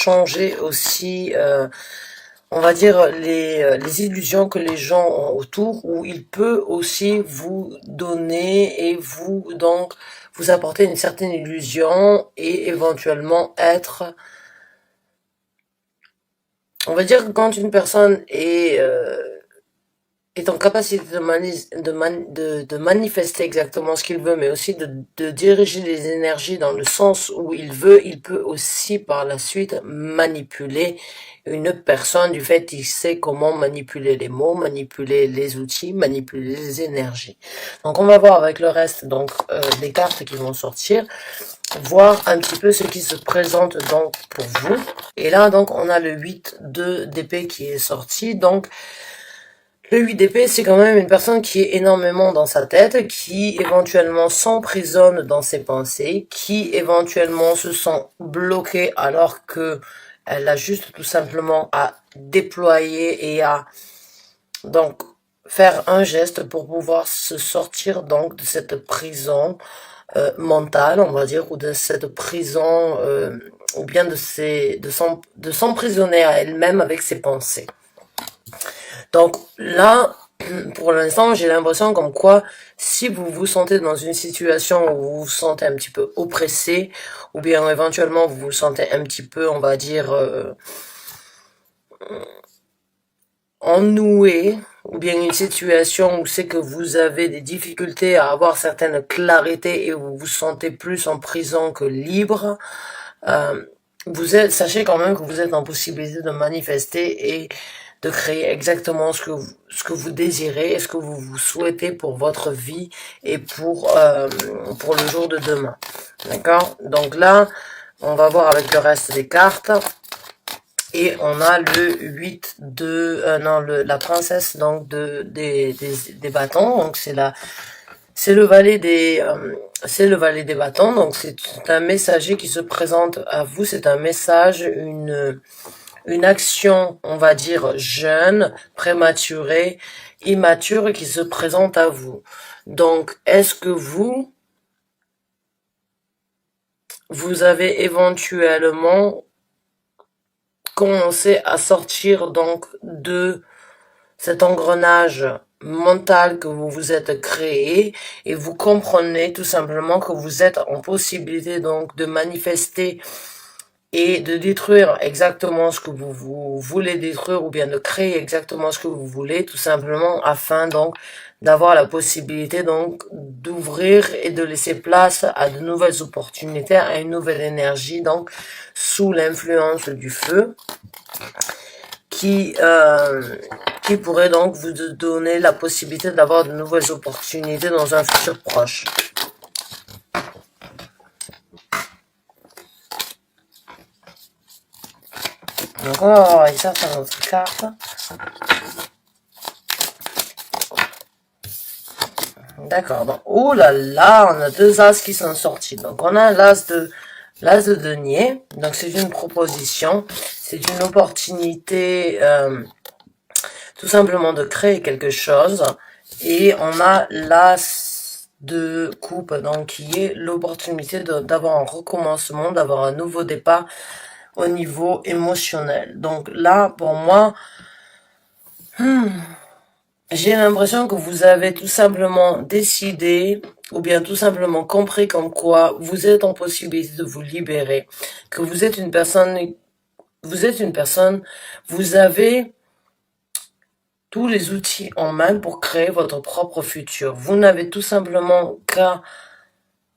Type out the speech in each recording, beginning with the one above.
changer aussi, on va dire, les illusions que les gens ont autour, où il peut aussi vous donner et vous, donc, vous apporter une certaine illusion et éventuellement être, on va dire que quand une personne est en capacité de manifester exactement ce qu'il veut, mais aussi de diriger les énergies dans le sens où il veut, il peut aussi par la suite manipuler une personne du fait qu'il sait comment manipuler les mots, manipuler les outils, manipuler les énergies. Donc on va voir avec le reste donc des cartes qui vont sortir, voir un petit peu ce qui se présente donc pour vous. Et là donc on a le 8 d'épée qui est sorti, donc le 8 d'épée, c'est quand même une personne qui est énormément dans sa tête, qui éventuellement s'emprisonne dans ses pensées, qui éventuellement se sent bloquée alors que elle a juste tout simplement à déployer et à donc faire un geste pour pouvoir se sortir donc de cette prison mentale, on va dire, ou de cette prison ou bien de s'emprisonner à elle-même avec ses pensées. Donc là, pour l'instant, j'ai l'impression comme quoi, si vous vous sentez dans une situation où vous vous sentez un petit peu oppressé, ou bien éventuellement vous vous sentez un petit peu, on va dire, ennuyé, ou bien une situation où c'est que vous avez des difficultés à avoir certaines clarités et vous vous sentez plus en prison que libre, sachez quand même que vous êtes en possibilité de manifester et de créer exactement ce que vous désirez et ce que vous souhaitez pour votre vie et pour le jour de demain. D'accord? Donc là, on va voir avec le reste des cartes. Et on a le 8 de... la princesse donc des bâtons. Donc c'est le valet des bâtons. Donc c'est un messager qui se présente à vous. C'est un message, une action, on va dire, jeune, prématurée, immature, qui se présente à vous. Donc, est-ce que vous avez éventuellement commencé à sortir donc de cet engrenage mental que vous vous êtes créé et vous comprenez tout simplement que vous êtes en possibilité donc de manifester et de détruire exactement ce que vous voulez détruire ou bien de créer exactement ce que vous voulez, tout simplement afin donc d'avoir la possibilité donc d'ouvrir et de laisser place à de nouvelles opportunités, à une nouvelle énergie donc sous l'influence du feu qui pourrait donc vous donner la possibilité d'avoir de nouvelles opportunités dans un futur proche. Donc on va voir ça sur notre carte. D'accord, donc oh là là, on a deux as qui sont sortis. Donc on a l'as de denier. Donc c'est une proposition, c'est une opportunité tout simplement de créer quelque chose. Et on a l'as de coupe, donc qui est l'opportunité d'avoir un recommencement, d'avoir un nouveau départ au niveau émotionnel. Donc là, pour moi, j'ai l'impression que vous avez tout simplement décidé ou bien tout simplement compris comme quoi vous êtes en possibilité de vous libérer, que vous êtes une personne, vous avez tous les outils en main pour créer votre propre futur. Vous n'avez tout simplement qu'à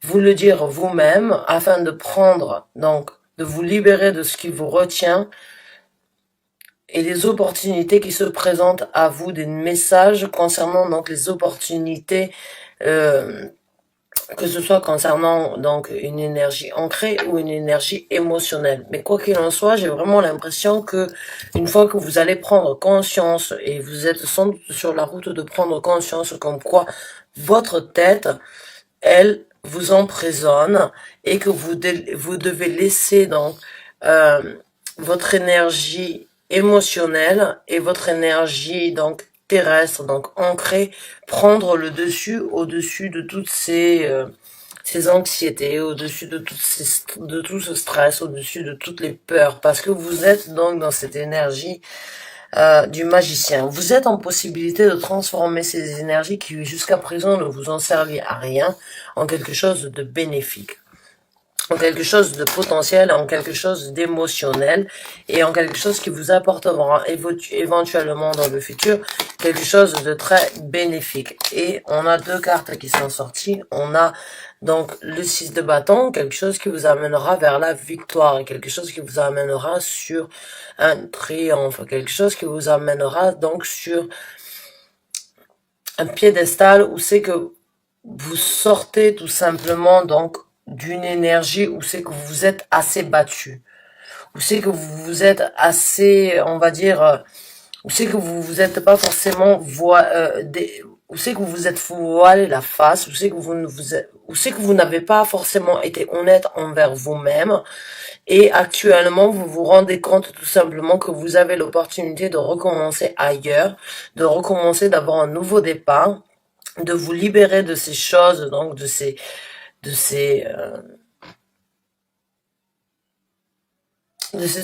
vous le dire vous-même afin de prendre, donc, de vous libérer de ce qui vous retient et des opportunités qui se présentent à vous, des messages concernant donc les opportunités, que ce soit concernant donc une énergie ancrée ou une énergie émotionnelle. Mais quoi qu'il en soit, j'ai vraiment l'impression que une fois que vous allez prendre conscience et vous êtes sans doute sur la route de prendre conscience comme quoi votre tête, elle, vous emprisonne et que vous devez laisser donc votre énergie émotionnelle et votre énergie donc terrestre, donc ancrée, prendre le dessus au-dessus de toutes ces ces anxiétés, au-dessus de de tout ce stress, au-dessus de toutes les peurs, parce que vous êtes donc dans cette énergie du magicien. Vous êtes en possibilité de transformer ces énergies qui jusqu'à présent ne vous ont servi à rien en quelque chose de bénéfique, en quelque chose de potentiel, en quelque chose d'émotionnel et en quelque chose qui vous apportera éventuellement dans le futur quelque chose de très bénéfique. Et on a deux cartes qui sont sorties. On a donc le 6 de bâton, quelque chose qui vous amènera vers la victoire, quelque chose qui vous amènera sur un triomphe, quelque chose qui vous amènera donc sur un piédestal où c'est que vous sortez tout simplement donc d'une énergie où c'est que vous vous êtes assez battu, où c'est que vous vous êtes assez, on va dire, où c'est que vous vous êtes pas forcément où c'est que vous vous êtes voilé la face, où c'est que où c'est que vous n'avez pas forcément été honnête envers vous-même, et actuellement vous vous rendez compte tout simplement que vous avez l'opportunité de recommencer ailleurs, de recommencer, d'avoir un nouveau départ, de vous libérer de ces choses, donc de ces de ces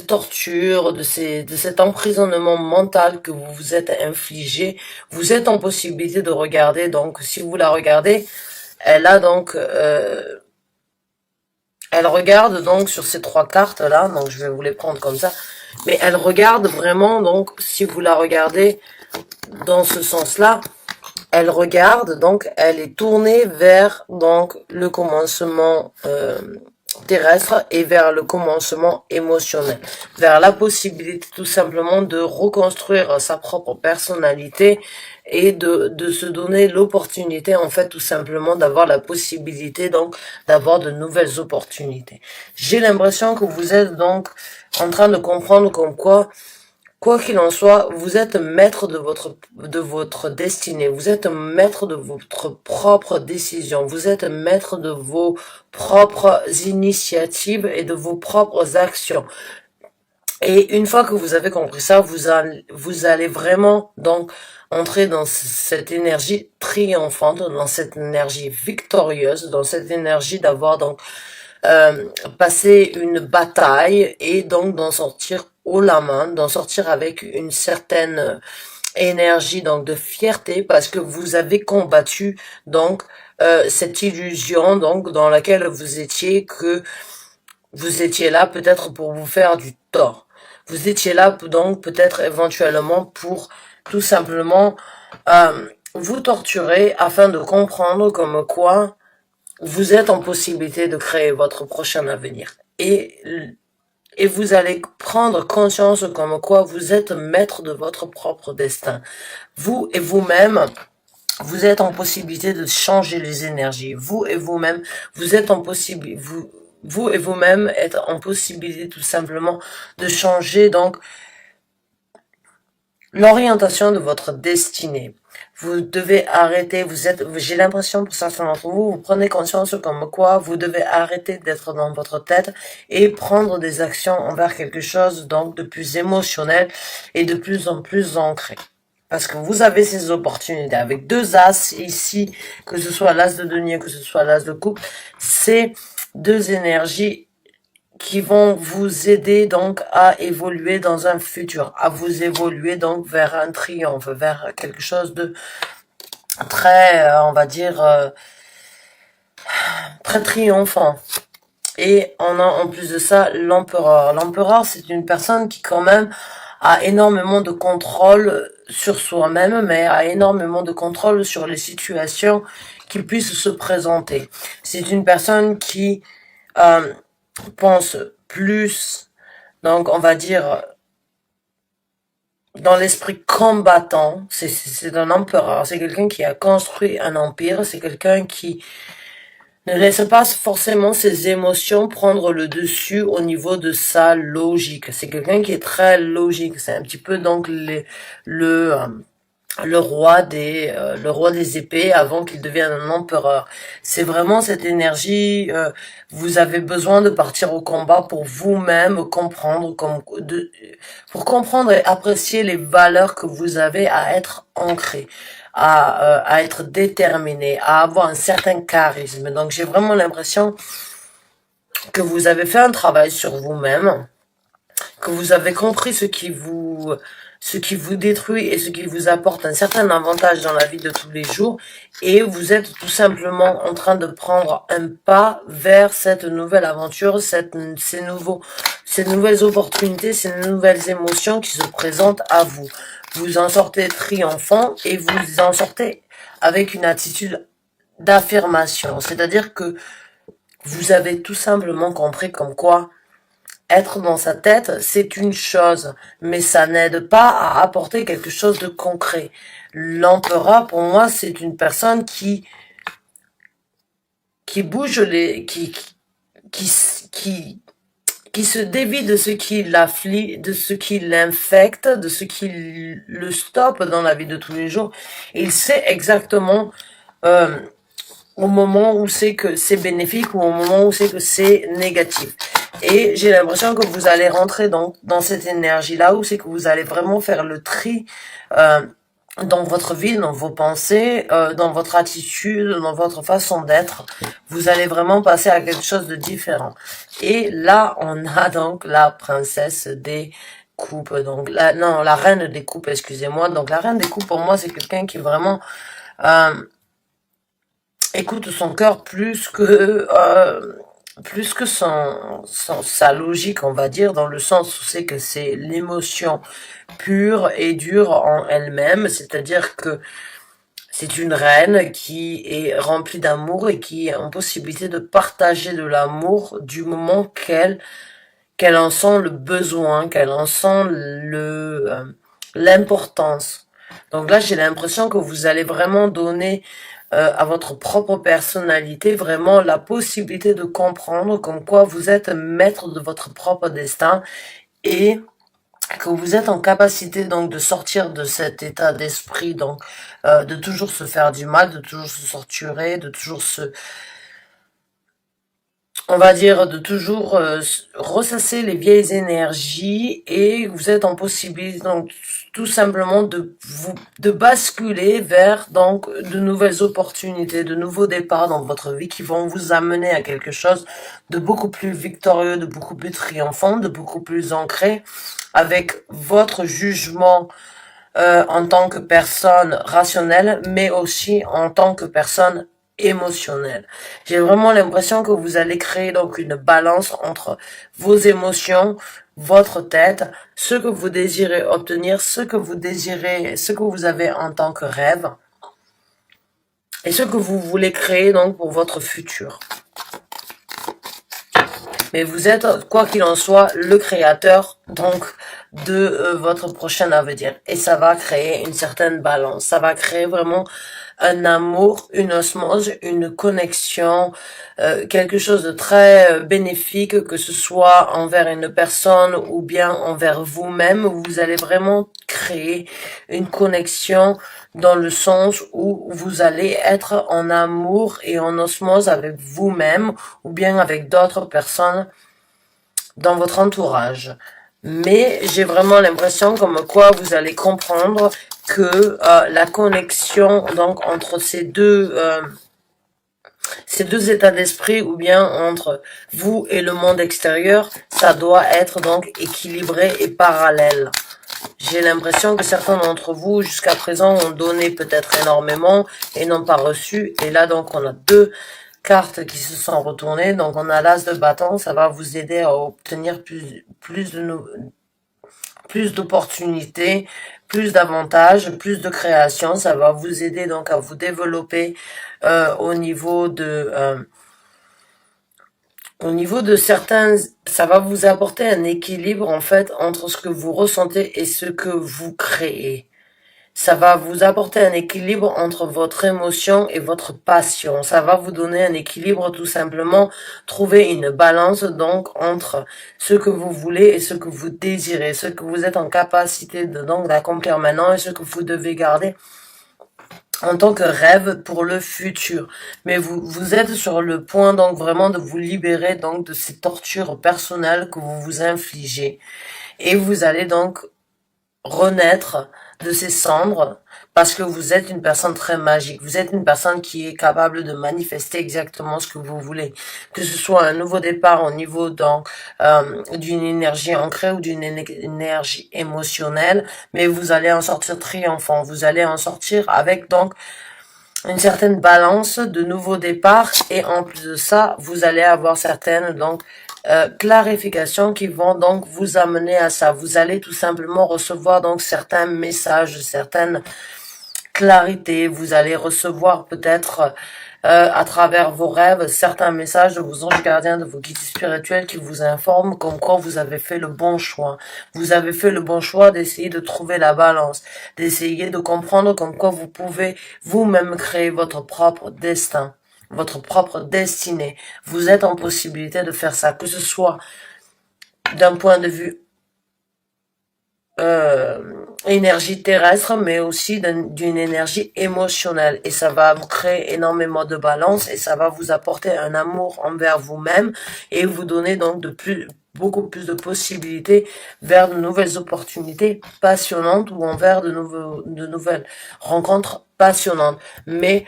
tortures, de cet emprisonnement mental que vous vous êtes infligé. Vous êtes en possibilité de regarder, donc si vous la regardez, elle a donc elle regarde donc sur ces trois cartes là, donc je vais vous les prendre comme ça, mais elle regarde vraiment, donc si vous la regardez dans ce sens là, elle regarde, donc elle est tournée vers donc le commencement terrestre et vers le commencement émotionnel, vers la possibilité tout simplement de reconstruire sa propre personnalité et de se donner l'opportunité, en fait, tout simplement d'avoir la possibilité donc d'avoir de nouvelles opportunités. J'ai l'impression que vous êtes donc en train de comprendre comme quoi qu'il en soit, vous êtes maître de votre destinée. Vous êtes maître de votre propre décision. Vous êtes maître de vos propres initiatives et de vos propres actions. Et une fois que vous avez compris ça, vous allez vraiment donc entrer dans cette énergie triomphante, dans cette énergie victorieuse, dans cette énergie d'avoir donc passer une bataille et donc d'en sortir haut la main, d'en sortir avec une certaine énergie donc de fierté parce que vous avez combattu donc cette illusion donc dans laquelle vous étiez, que vous étiez là peut-être pour vous faire du tort. Vous étiez là donc peut-être éventuellement pour tout simplement vous torturer afin de comprendre comme quoi vous êtes en possibilité de créer votre prochain avenir. Et vous allez prendre conscience comme quoi vous êtes maître de votre propre destin. Vous et vous-même, vous êtes en possibilité de changer les énergies. Vous et vous-même, vous êtes en possibilité, vous et vous-même êtes en possibilité tout simplement de changer donc l'orientation de votre destinée. Vous devez arrêter, j'ai l'impression pour certains d'entre vous, vous prenez conscience comme quoi vous devez arrêter d'être dans votre tête et prendre des actions envers quelque chose donc de plus émotionnel et de plus en plus ancré. Parce que vous avez ces opportunités avec deux as ici, que ce soit l'as de denier, que ce soit l'as de coupe, c'est deux énergies qui vont vous aider donc à évoluer dans un futur, à vous évoluer donc vers un triomphe, vers quelque chose de très, on va dire, très triomphant. Et on a en plus de ça l'empereur. L'empereur, c'est une personne qui quand même a énormément de contrôle sur soi-même, mais a énormément de contrôle sur les situations qui puissent se présenter. C'est une personne qui pense plus, donc on va dire, dans l'esprit combattant. C'est un empereur, c'est quelqu'un qui a construit un empire, c'est quelqu'un qui ne laisse pas forcément ses émotions prendre le dessus au niveau de sa logique. C'est quelqu'un qui est très logique, c'est un petit peu donc le roi des épées avant qu'il devienne un empereur. C'est vraiment cette énergie, vous avez besoin de partir au combat pour vous-même comprendre, pour comprendre et apprécier les valeurs que vous avez à être ancrées, à être déterminé, à avoir un certain charisme. Donc j'ai vraiment l'impression que vous avez fait un travail sur vous-même, que vous avez compris ce qui vous détruit et ce qui vous apporte un certain avantage dans la vie de tous les jours, et vous êtes tout simplement en train de prendre un pas vers cette nouvelle aventure, ces nouvelles opportunités, ces nouvelles émotions qui se présentent à vous. Vous en sortez triomphant et vous en sortez avec une attitude d'affirmation, c'est-à-dire que vous avez tout simplement compris comme quoi être dans sa tête, c'est une chose, mais ça n'aide pas à apporter quelque chose de concret. L'empereur, pour moi, c'est une personne qui bouge qui, qui se dévie de ce qui l'afflige, de ce qui l'infecte, de ce qui le stoppe dans la vie de tous les jours. Il sait exactement, euh, au moment où c'est que c'est bénéfique ou au moment où c'est que c'est négatif. Et j'ai l'impression que vous allez rentrer dans cette énergie-là, où c'est que vous allez vraiment faire le tri dans votre vie, dans vos pensées, dans votre attitude, dans votre façon d'être. Vous allez vraiment passer à quelque chose de différent. Et là, on a donc la princesse des coupes. Donc la reine des coupes, excusez-moi. Donc la reine des coupes, pour moi, c'est quelqu'un qui vraiment écoute son cœur plus que sa logique, on va dire, dans le sens où c'est que c'est l'émotion pure et dure en elle-même, c'est-à-dire que c'est une reine qui est remplie d'amour et qui a une possibilité de partager de l'amour du moment qu'elle en sent le besoin, qu'elle en sent l'importance. Donc là, j'ai l'impression que vous allez vraiment donner à votre propre personnalité vraiment la possibilité de comprendre comme quoi vous êtes maître de votre propre destin, et que vous êtes en capacité donc de sortir de cet état d'esprit, donc de toujours se faire du mal, de toujours se torturer, de toujours on va dire, de toujours ressasser les vieilles énergies, et vous êtes en possibilité donc tout simplement de basculer vers donc de nouvelles opportunités, de nouveaux départs dans votre vie qui vont vous amener à quelque chose de beaucoup plus victorieux, de beaucoup plus triomphant, de beaucoup plus ancré avec votre jugement en tant que personne rationnelle, mais aussi en tant que personne émotionnelle. J'ai vraiment l'impression que vous allez créer donc une balance entre vos émotions, votre tête, ce que vous désirez obtenir, ce que vous désirez, ce que vous avez en tant que rêve, et ce que vous voulez créer donc pour votre futur. Mais vous êtes, quoi qu'il en soit, le créateur donc de votre prochain avenir. Et ça va créer une certaine balance. Ça va créer vraiment un amour, une osmose, une connexion, quelque chose de très bénéfique, que ce soit envers une personne ou bien envers vous-même. Vous allez vraiment créer une connexion dans le sens où vous allez être en amour et en osmose avec vous-même ou bien avec d'autres personnes dans votre entourage. Mais j'ai vraiment l'impression comme quoi vous allez comprendre que la connexion donc entre ces deux états d'esprit, ou bien entre vous et le monde extérieur, ça doit être donc équilibré et parallèle. J'ai l'impression que certains d'entre vous, jusqu'à présent, ont donné peut-être énormément et n'ont pas reçu. Et là, donc, on a deux cartes qui se sont retournées. Donc, on a l'as de bâton. Ça va vous aider à obtenir plus d'opportunités, plus d'avantages, plus de création. Ça va vous aider donc à vous développer au niveau de certains, ça va vous apporter un équilibre en fait entre ce que vous ressentez et ce que vous créez. Ça va vous apporter un équilibre entre votre émotion et votre passion. Ça va vous donner un équilibre tout simplement, trouver une balance donc entre ce que vous voulez et ce que vous désirez, ce que vous êtes en capacité de donc d'accomplir maintenant et ce que vous devez garder en tant que rêve pour le futur. Mais vous êtes sur le point donc vraiment de vous libérer donc de ces tortures personnelles que vous vous infligez. Et vous allez donc renaître de ces cendres, parce que vous êtes une personne très magique. Vous êtes une personne qui est capable de manifester exactement ce que vous voulez. Que ce soit un nouveau départ au niveau donc d'une énergie ancrée ou d'une énergie émotionnelle, mais vous allez en sortir triomphant. Vous allez en sortir avec donc une certaine balance de nouveaux départs, et en plus de ça, vous allez avoir certaines donc clarifications qui vont donc vous amener à ça. Vous allez tout simplement recevoir donc certains messages, certaines clarités. Vous allez recevoir peut-être à travers vos rêves certains messages de vos anges gardiens, de vos guides spirituels qui vous informent comme quoi vous avez fait le bon choix. Vous avez fait le bon choix d'essayer de trouver la balance, d'essayer de comprendre comme quoi vous pouvez vous-même créer votre propre destin, votre propre destinée. Vous êtes en possibilité de faire ça, que ce soit d'un point de vue énergie terrestre, mais aussi d'une énergie émotionnelle. Et ça va vous créer énormément de balance, et ça va vous apporter un amour envers vous-même, et vous donner donc beaucoup plus de possibilités vers de nouvelles opportunités passionnantes, ou envers de nouvelles rencontres passionnantes. Mais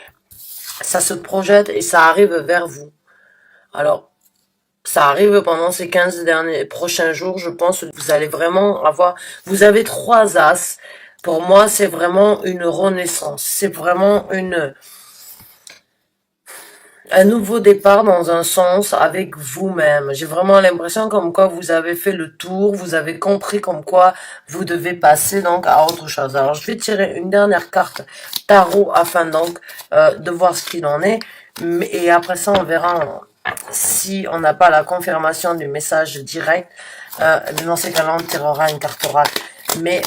ça se projette et ça arrive vers vous. Alors, ça arrive pendant ces 15 prochains jours, je pense que vous allez vraiment avoir, vous avez 3 as. Pour moi, c'est vraiment une renaissance. C'est vraiment un nouveau départ dans un sens avec vous-même. J'ai vraiment l'impression comme quoi vous avez fait le tour, vous avez compris comme quoi vous devez passer donc à autre chose. Alors, je vais tirer une dernière carte tarot afin donc de voir ce qu'il en est. Et après ça, on verra si on n'a pas la confirmation du message direct. Dans ces cas-là, on tirera une carte oracle. Mais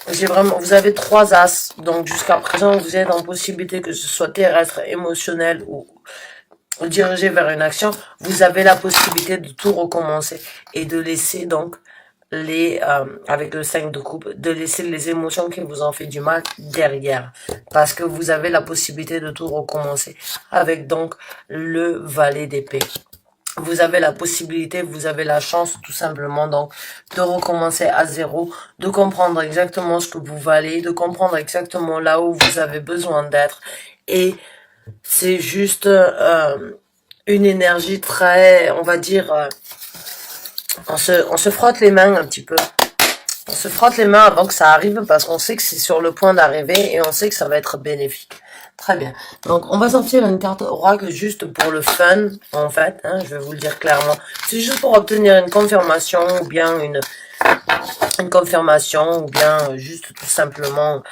vous avez 3 as. Donc jusqu'à présent, vous êtes en possibilité que ce soit terrestre, émotionnel ou dirigé vers une action. Vous avez la possibilité de tout recommencer et de laisser donc avec le 5 de coupe, de laisser les émotions qui vous ont fait du mal derrière, parce que vous avez la possibilité de tout recommencer avec donc le valet d'épée. Vous avez la possibilité, vous avez la chance tout simplement donc de recommencer à zéro, de comprendre exactement ce que vous valez, de comprendre exactement là où vous avez besoin d'être, et c'est juste une énergie très, on va dire, on se frotte les mains un petit peu. On se frotte les mains avant que ça arrive, parce qu'on sait que c'est sur le point d'arriver et on sait que ça va être bénéfique. Très bien. Donc, on va sortir une carte oracle juste pour le fun, en fait. Hein, je vais vous le dire clairement. C'est juste pour obtenir une confirmation, ou bien une confirmation, ou bien juste tout simplement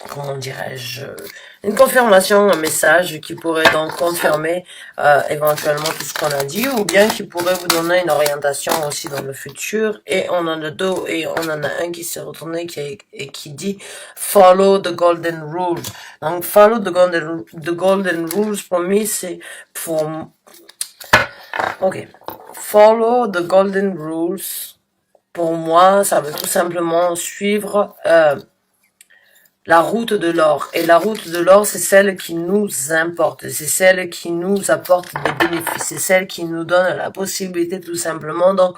comment dirais-je, une confirmation, un message qui pourrait donc confirmer éventuellement tout ce qu'on a dit, ou bien qui pourrait vous donner une orientation aussi dans le futur. Et on en a deux, et on en a un qui s'est retourné et qui dit follow the golden rules. Donc follow the golden rules pour moi c'est pour follow the golden rules. Pour moi, ça veut tout simplement suivre la route de l'or. Et la route de l'or, c'est celle qui nous importe. C'est celle qui nous apporte des bénéfices. C'est celle qui nous donne la possibilité tout simplement donc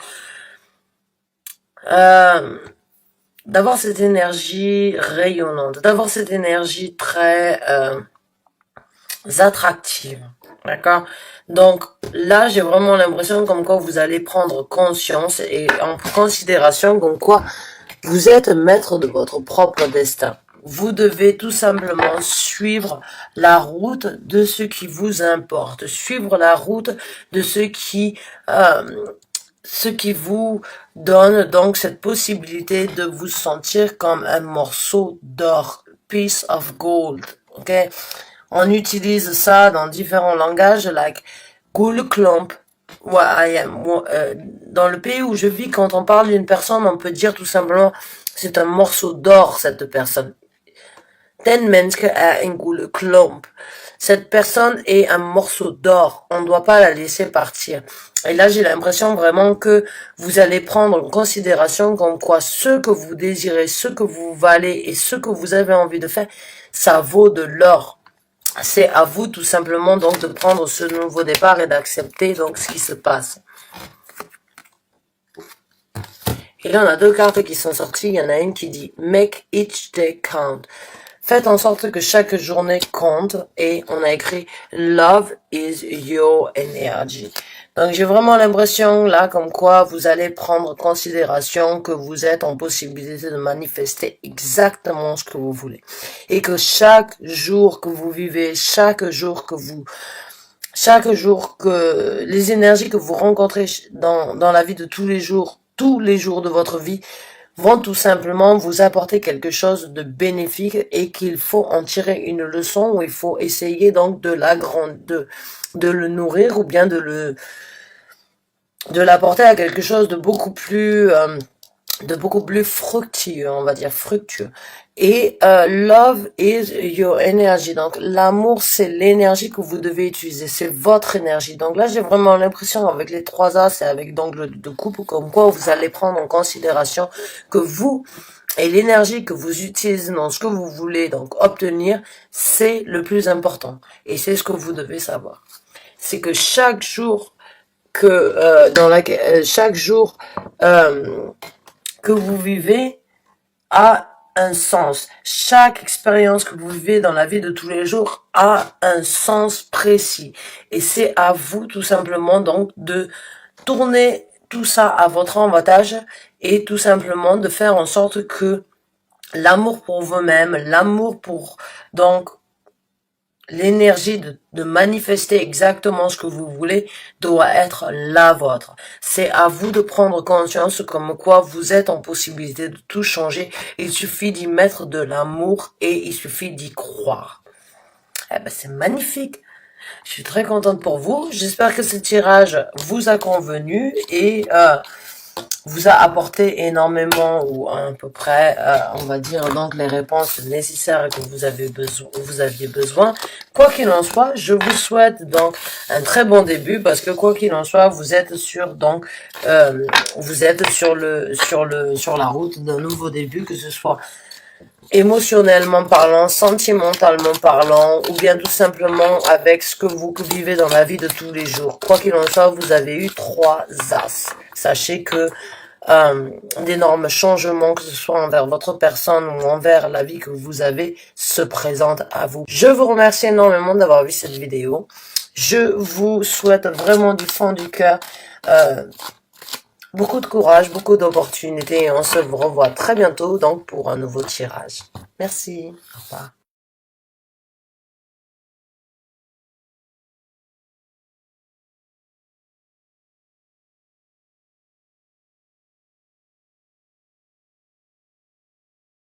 d'avoir cette énergie rayonnante, d'avoir cette énergie très attractive. D'accord? Donc là, j'ai vraiment l'impression comme quoi vous allez prendre conscience et en considération comme quoi vous êtes maître de votre propre destin. Vous devez tout simplement suivre la route de ce qui vous importe, suivre la route de ce qui vous donne donc cette possibilité de vous sentir comme un morceau d'or, piece of gold, ok? On utilise ça dans différents langages, like Goldklump. Dans le pays où je vis, quand on parle d'une personne, on peut dire tout simplement, c'est un morceau d'or, cette personne. Den Menske est un Goldklump. Cette personne est un morceau d'or. On ne doit pas la laisser partir. Et là, j'ai l'impression vraiment que vous allez prendre en considération comme quoi ce que vous désirez, ce que vous valez et ce que vous avez envie de faire, ça vaut de l'or. C'est à vous tout simplement donc de prendre ce nouveau départ et d'accepter donc ce qui se passe. Et là, on a deux cartes qui sont sorties. Il y en a une qui dit Make each day count. Faites en sorte que chaque journée compte. Et on a écrit Love is your energy. Donc, j'ai vraiment l'impression, là, comme quoi vous allez prendre en considération que vous êtes en possibilité de manifester exactement ce que vous voulez. Et que chaque jour que vous vivez, chaque jour que les énergies que vous rencontrez dans la vie de tous les jours de votre vie, vont tout simplement vous apporter quelque chose de bénéfique et qu'il faut en tirer une leçon ou il faut essayer donc de le nourrir ou bien de l'apporter à quelque chose de beaucoup plus fructueux, on va dire fructueux. Et love is your energy. Donc l'amour, c'est l'énergie que vous devez utiliser, c'est votre énergie. Donc là, j'ai vraiment l'impression avec les trois as et avec donc le de couple, comme quoi vous allez prendre en considération que vous et l'énergie que vous utilisez dans ce que vous voulez donc obtenir, c'est le plus important. Et c'est ce que vous devez savoir. C'est que chaque jour chaque jour que vous vivez a un sens. Chaque expérience que vous vivez dans la vie de tous les jours a un sens précis. Et c'est à vous tout simplement donc de tourner tout ça à votre avantage et tout simplement de faire en sorte que l'amour pour vous-même, l'amour pour donc l'énergie de manifester exactement ce que vous voulez doit être la vôtre. C'est à vous de prendre conscience comme quoi vous êtes en possibilité de tout changer. Il suffit d'y mettre de l'amour et il suffit d'y croire. Eh ben, c'est magnifique. Je suis très contente pour vous. J'espère que ce tirage vous a convenu et vous a apporté énormément ou à peu près, on va dire donc les réponses nécessaires que vous aviez besoin. Quoi qu'il en soit, je vous souhaite donc un très bon début parce que quoi qu'il en soit, vous êtes sur donc vous êtes sur la route d'un nouveau début, que ce soit émotionnellement parlant, sentimentalement parlant, ou bien tout simplement avec ce que vous vivez dans la vie de tous les jours. Quoi qu'il en soit, vous avez eu 3 as. Sachez que d'énormes changements, que ce soit envers votre personne ou envers la vie que vous avez, se présentent à vous. Je vous remercie énormément d'avoir vu cette vidéo. Je vous souhaite vraiment du fond du cœur beaucoup de courage, beaucoup d'opportunités et on se revoit très bientôt donc pour un nouveau tirage. Merci. Au revoir.